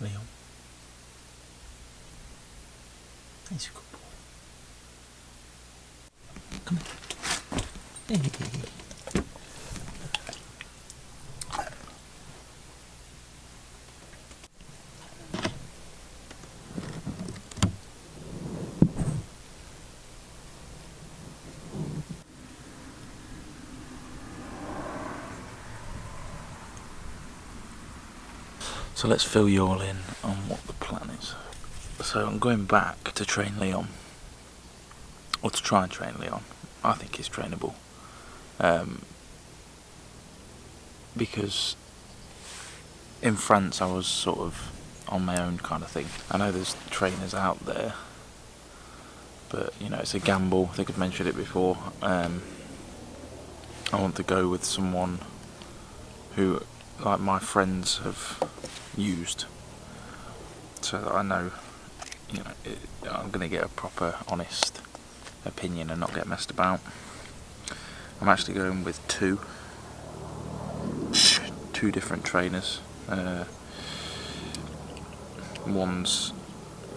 Leon. He's a good boy. Come on. Hey. So let's fill you all in on what the plan is. So I'm going back to train Leon, or to try and train Leon. I think he's trainable, because in France I was sort of on my own kind of thing. I know there's trainers out there, but you know, it's a gamble. I think I've mentioned it before. I want to go with someone who, like, my friends have used, so that I know, you know, I'm going to get a proper, honest opinion and not get messed about. I'm actually going with two different trainers. One's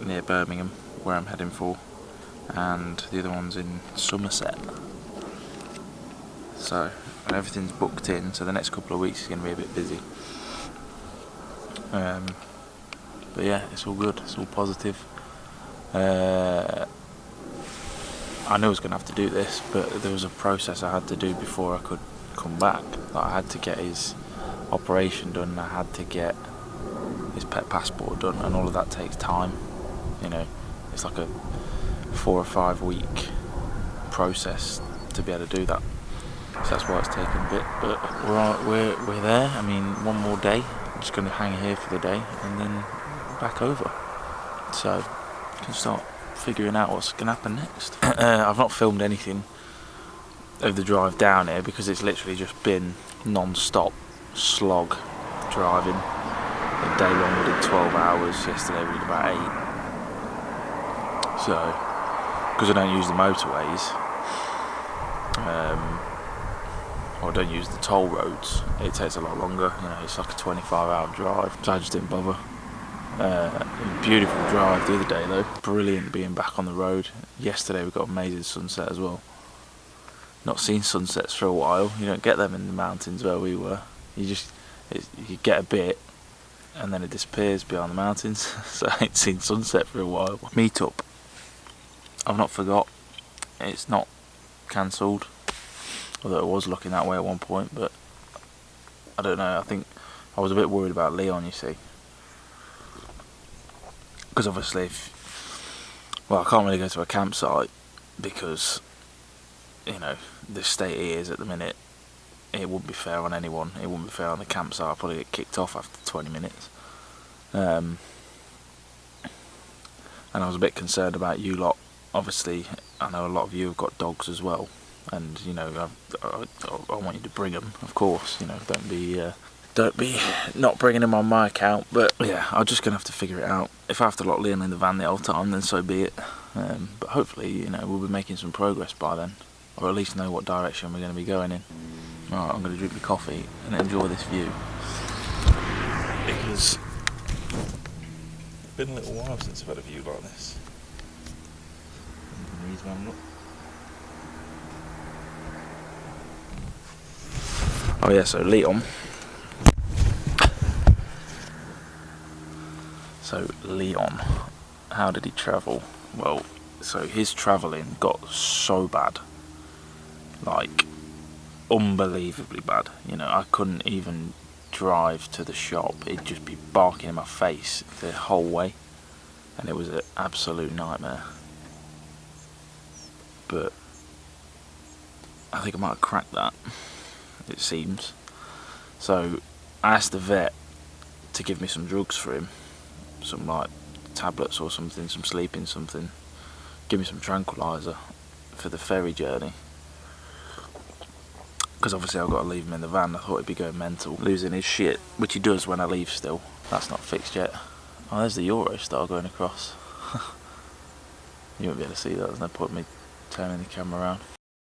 near Birmingham, where I'm heading for, and the other one's in Somerset. So everything's booked in, so the next couple of weeks is going to be a bit busy. But yeah, it's all good, it's all positive. I knew I was going to have to do this, but there was a process I had to do before I could come back. Like, I had to get his operation done, I had to get his pet passport done, and all of that takes time. You know, it's like a 4 or 5 week process to be able to do that. So that's why it's taken a bit, but we're there. I mean, one more day. I'm just going to hang here for the day and then back over. So I can start figuring out what's going to happen next. I've not filmed anything of the drive down here because it's literally just been non-stop slog driving. A day long we did 12 hours, yesterday we did about 8. So, because I don't use the motorways, or don't use the toll roads, it takes a lot longer. You know, it's like a 25-hour drive, so I just didn't bother. Beautiful drive the other day though, brilliant being back on the road. Yesterday we got amazing sunset as well. Not seen sunsets for a while. You don't get them in the mountains where we were. You get a bit and then it disappears behind the mountains. So I ain't seen sunset for a while. Meet up, I've not forgot. It's not cancelled, although it was looking that way at one point, but I don't know. I think I was a bit worried about Leon, you see, because obviously I can't really go to a campsite because, you know, the state he is at the minute, it wouldn't be fair on anyone. It wouldn't be fair on the campsite. I'd probably get kicked off after 20 minutes. And I was a bit concerned about you lot. Obviously, I know a lot of you have got dogs as well, and you know, I want you to bring them, of course. You know, don't be not bringing them on my account. But yeah, I'm just gonna have to figure it out. If I have to lock Liam in the van the whole time, then so be it. But hopefully, you know, we'll be making some progress by then, or at least know what direction we're going to be going in. Right, I'm going to drink the coffee and enjoy this view, because it's been a little while since I've had a view like this. Oh yeah, so Leon. How did he travel? Well, so his travelling got so bad, like unbelievably bad. You know, I couldn't even drive to the shop. It'd just be barking in my face the whole way, and it was an absolute nightmare. But I think I might have cracked that, it seems. So I asked the vet to give me some drugs for him, some like tablets or something, some sleeping something, give me some tranquilizer for the ferry journey, because obviously I've got to leave him in the van. I thought he'd be going mental, losing his shit, which he does when I leave still. That's not fixed yet. Oh, there's the Eurostar going across. You won't be able to see that, there's no point in me turning the camera around.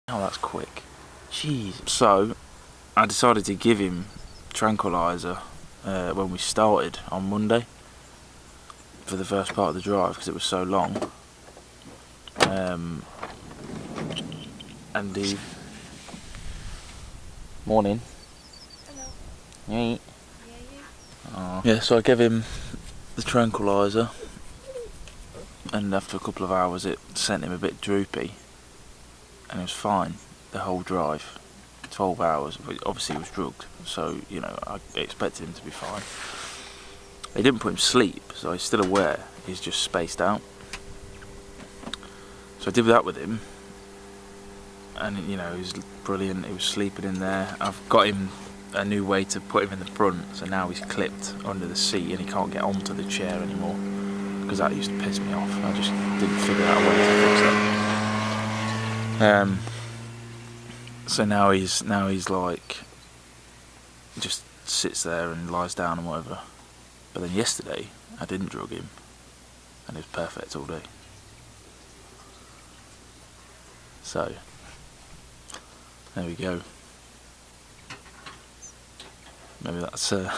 Oh, that's quick. Jeez. So I decided to give him tranquilizer when we started on Monday, for the first part of the drive because it was so long. Andy. Morning. Hello. Yeah. Yeah, you? Yeah, so I gave him the tranquilizer, and after a couple of hours it sent him a bit droopy, and it was fine the whole drive. 12 hours, but obviously he was drugged, so you know I expected him to be fine. They didn't put him to sleep, so he's still aware, he's just spaced out. So I did that with him, and you know he was brilliant. He was sleeping in there. I've got him a new way to put him in the front, so now he's clipped under the seat and he can't get onto the chair anymore, because that used to piss me off. I just didn't figure out a way to fix that. So now he's like just sits there and lies down and whatever. But then yesterday I didn't drug him, and it was perfect all day. So there we go. Maybe that's yeah,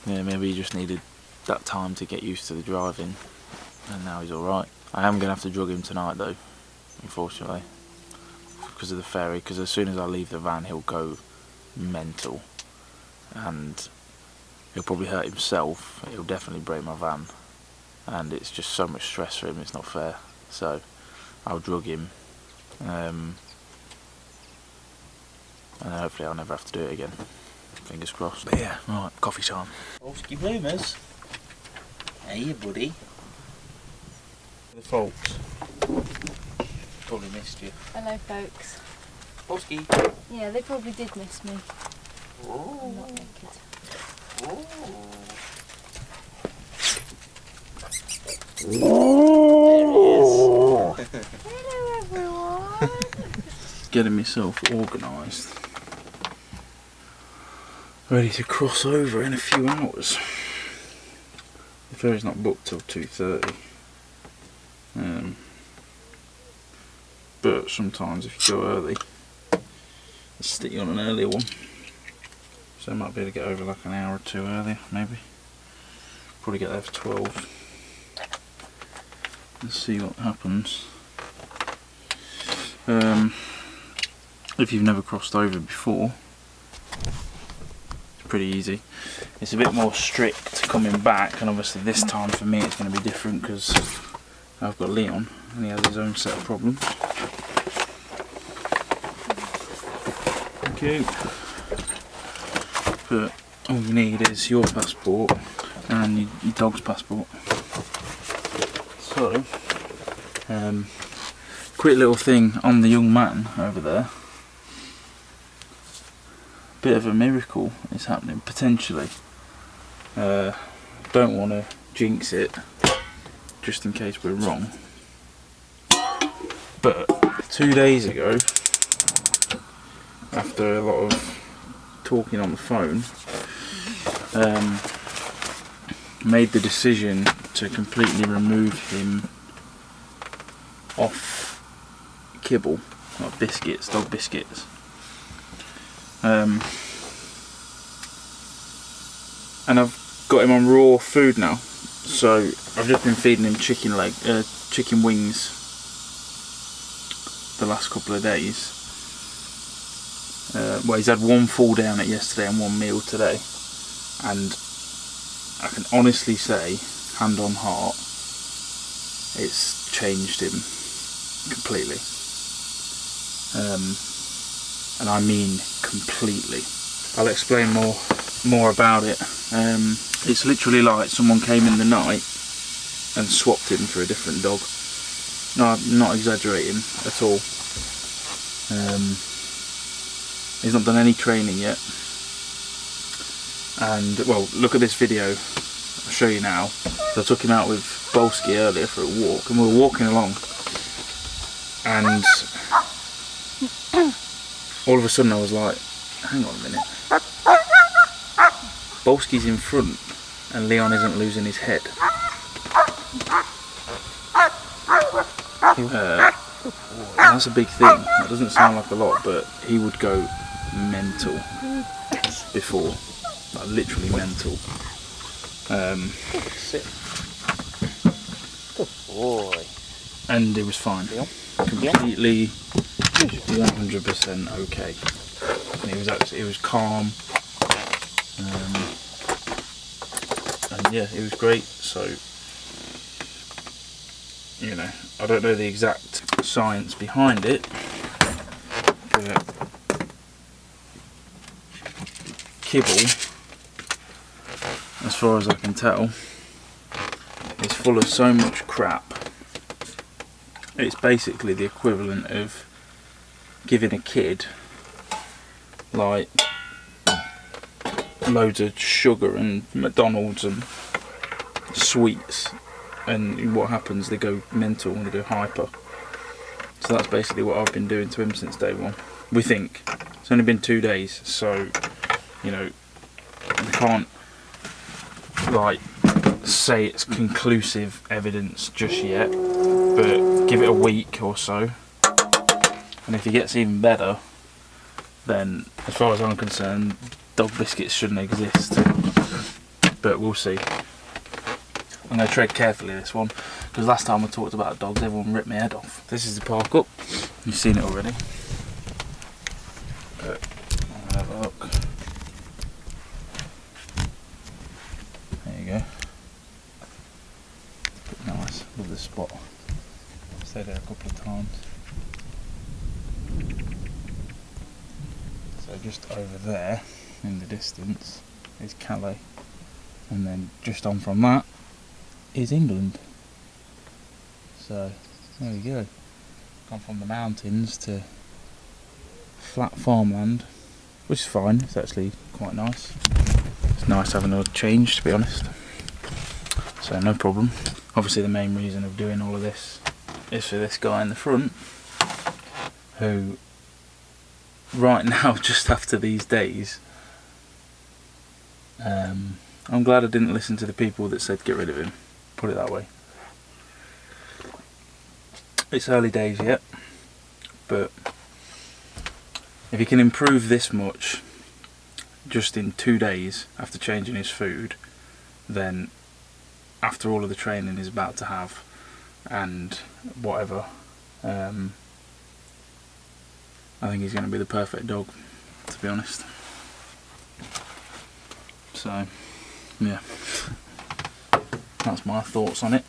maybe he just needed that time to get used to the driving, and now he's alright. I am going to have to drug him tonight though, unfortunately, because of the ferry, because as soon as I leave the van he'll go mental, and he'll probably hurt himself. He'll definitely break my van, and it's just so much stress for him, it's not fair. So I'll drug him, and hopefully I'll never have to do it again. Fingers crossed. But yeah, right, coffee time. Oski Bloomers. Hey buddy. The folks. Probably missed you. Hello, folks. Oski. Yeah, they probably did miss me. Oh. I'm not naked. Oh. Hello, everyone. Getting myself organised. Ready to cross over in a few hours. The ferry's not booked till 2:30. But sometimes if you go early, they stick you on an earlier one. So I might be able to get over like an hour or two earlier, maybe. Probably get there for 12. Let's see what happens. If you've never crossed over before, it's pretty easy. It's a bit more strict coming back, and obviously this time for me it's going to be different because I've got Leon and he has his own set of problems. Okay. But all you need is your passport and your dog's passport. So, quick little thing on the young man over there. Bit of a miracle is happening potentially. Don't want to jinx it, just in case we're wrong. But 2 days ago, after a lot of talking on the phone, made the decision to completely remove him off kibble, like biscuits, dog biscuits. And I've got him on raw food now, so I've just been feeding him chicken wings the last couple of days. Well, he's had one fall down at yesterday and one meal today, and I can honestly say, hand on heart, it's changed him completely. And I mean completely. I'll explain more about it. It's literally like someone came in the night and swapped him for a different dog. No, I'm not exaggerating at all. He's not done any training yet. And, well, look at this video. I'll show you now. So I took him out with Bolski earlier for a walk, and we were walking along, and all of a sudden I was like, hang on a minute. Bolski's in front and Leon isn't losing his head. That's a big thing. That doesn't sound like a lot, but he would go mental before, like literally mental. Sit. Good boy. And it was fine. Completely 100% okay. And it was calm. And yeah, it was great. So, you know, I don't know the exact science behind it, but kibble, as far as I can tell, is full of so much crap. It's basically the equivalent of giving a kid like loads of sugar and McDonald's and sweets, and what happens, they go mental and they go hyper. So that's basically what I've been doing to him since day one. We think it's only been 2 days, so you know, we can't like say it's conclusive evidence just yet, but give it a week or so, and if he gets even better, then as far as I'm concerned, dog biscuits shouldn't exist. But we'll see. I'm going to tread carefully this one, because last time I talked about dogs, everyone ripped my head off. This is the park up. You've seen it already. But I'm going to have a look. There you go. Nice. Love this spot. Stayed there a couple of times. So just over there in the distance is Calais, and then just on from that is England. So there we go. Gone from the mountains to flat farmland, which is fine. It's actually quite nice. It's nice having a change, to be honest. So no problem. Obviously the main reason of doing all of this is for this guy in the front, who right now, just after these days, I'm glad I didn't listen to the people that said get rid of him, put it that way. It's early days yet, but if he can improve this much just in 2 days after changing his food, then after all of the training he's about to have and whatever, I think he's going to be the perfect dog, to be honest. So, yeah, that's my thoughts on it.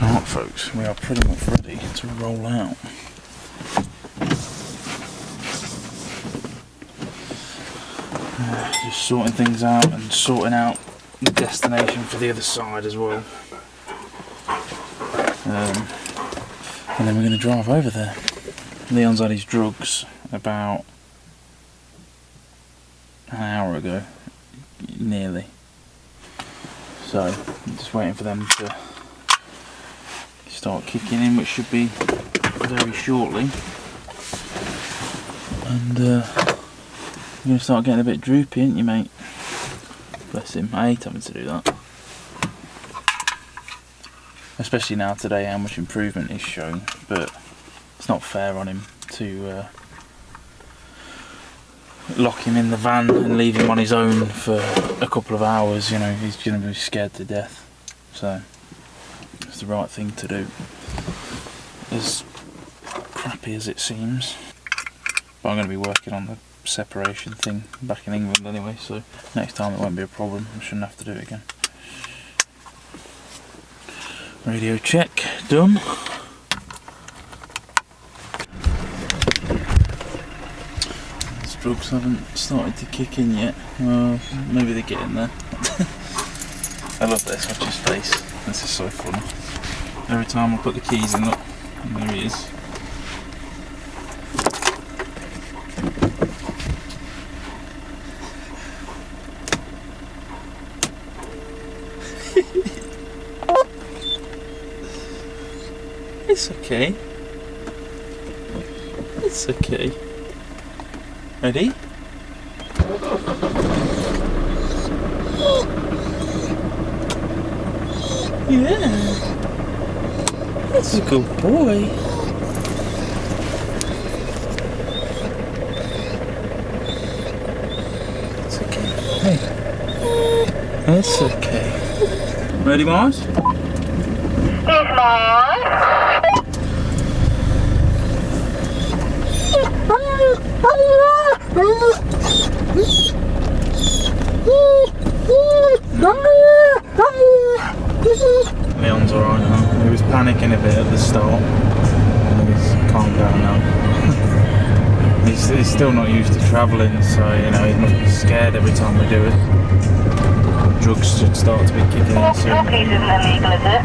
Alright folks, we are pretty much ready to roll out. Just sorting things out and sorting out the destination for the other side as well. And then we're going to drive over there. Leon's had his drugs about an hour ago, nearly. So I'm just waiting for them to start kicking in, which should be very shortly. And you're going to start getting a bit droopy, ain't you, mate? Bless him. I hate having to do that. Especially now today, how much improvement is shown, but it's not fair on him to lock him in the van and leave him on his own for a couple of hours. You know, he's going to be scared to death. So it's the right thing to do, as crappy as it seems. But I'm going to be working on the separation thing back in England anyway, so next time it won't be a problem. I shouldn't have to do it again. Radio check done. These drugs haven't started to kick in yet. Well, maybe they're getting there. I love this, watch his face. This is so funny. Every time I put the keys in, look, and there he is. It's okay. It's okay. Ready? Yeah. That's a good boy. It's okay. Hey. It's okay. Ready, Mars? Yes, Mars. Leon's alright now. He was panicking a bit at the start. He's calmed down now. He's still not used to travelling, so you know he must be scared every time we do it. Drugs should start to be kicking in soon. Cookies isn't illegal, is it?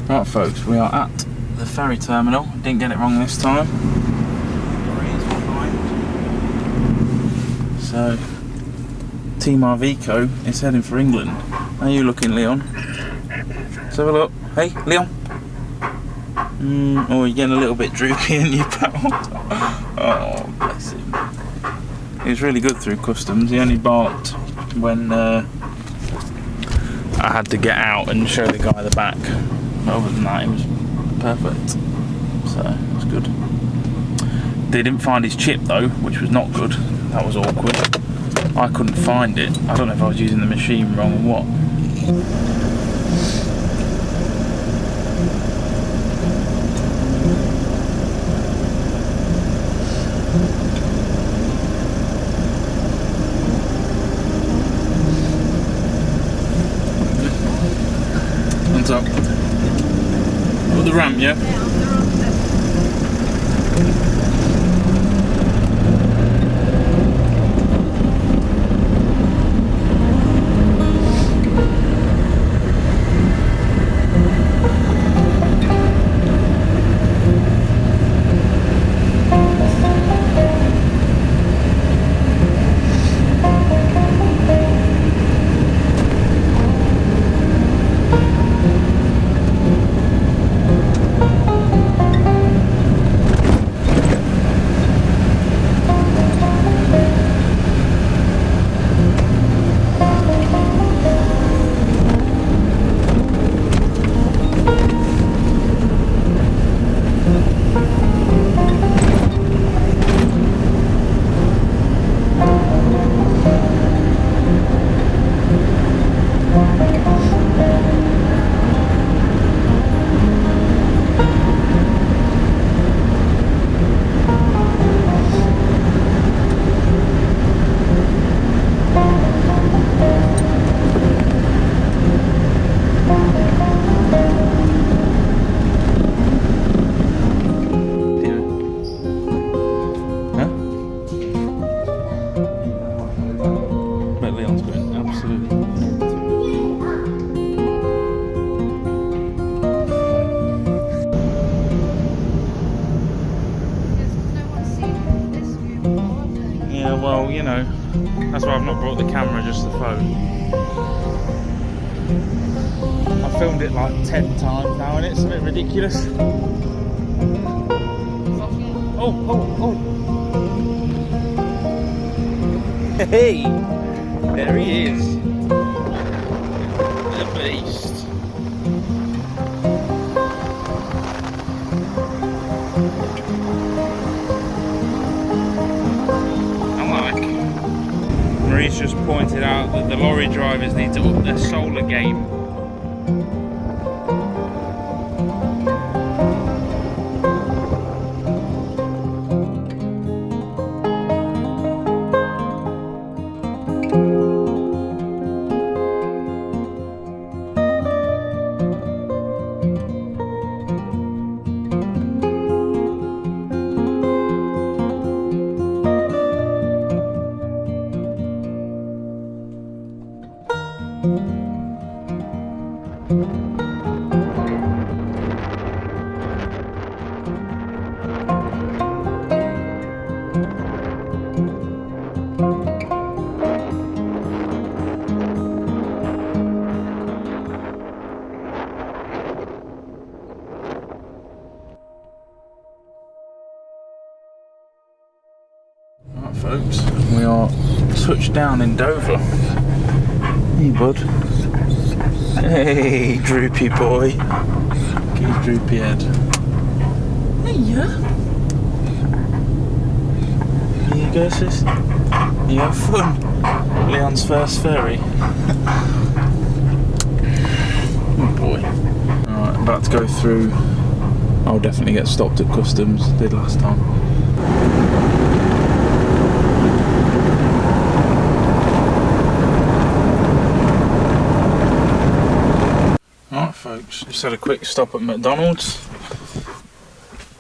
Right folks, we are at the ferry terminal. Didn't get it wrong this time. So, Team Iveco is heading for England. How are you looking, Leon? Let's have a look. Hey, Leon. Oh, you're getting a little bit droopy in your pal. Oh, bless him. He was really good through customs. He only barked when I had to get out and show the guy the back. Other than that, it was perfect. So, it was good. They didn't find his chip though, which was not good. That was awkward. I couldn't find it. I don't know if I was using the machine wrong or what. On top. Up the ramp, yeah? Well, you know, that's why I've not brought the camera, just the phone. I've filmed it like 10 times now and it's a bit ridiculous. Oh. Hey, there he is. The beast. Marie's just pointed out that the lorry drivers need to up their solar game. Right folks, we are touched down in Dover. Hey bud. Hey droopy boy. Look at his droopy head. Hey yeah. go, sis? You have fun? Leon's first ferry. Oh boy. Alright, about to go through. I'll definitely get stopped at customs, did last time. Alright folks, just had a quick stop at McDonald's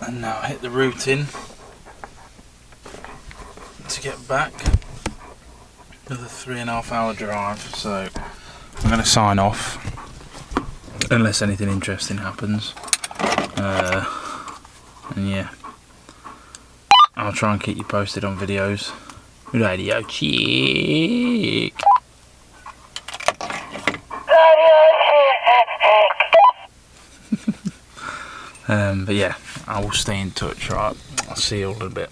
and now hit the route in to get back. Another 3.5 hour drive, so I'm going to sign off unless anything interesting happens. And yeah, I'll try and keep you posted on videos. Radio check. But yeah, I will stay in touch, right? I'll see you all in a bit.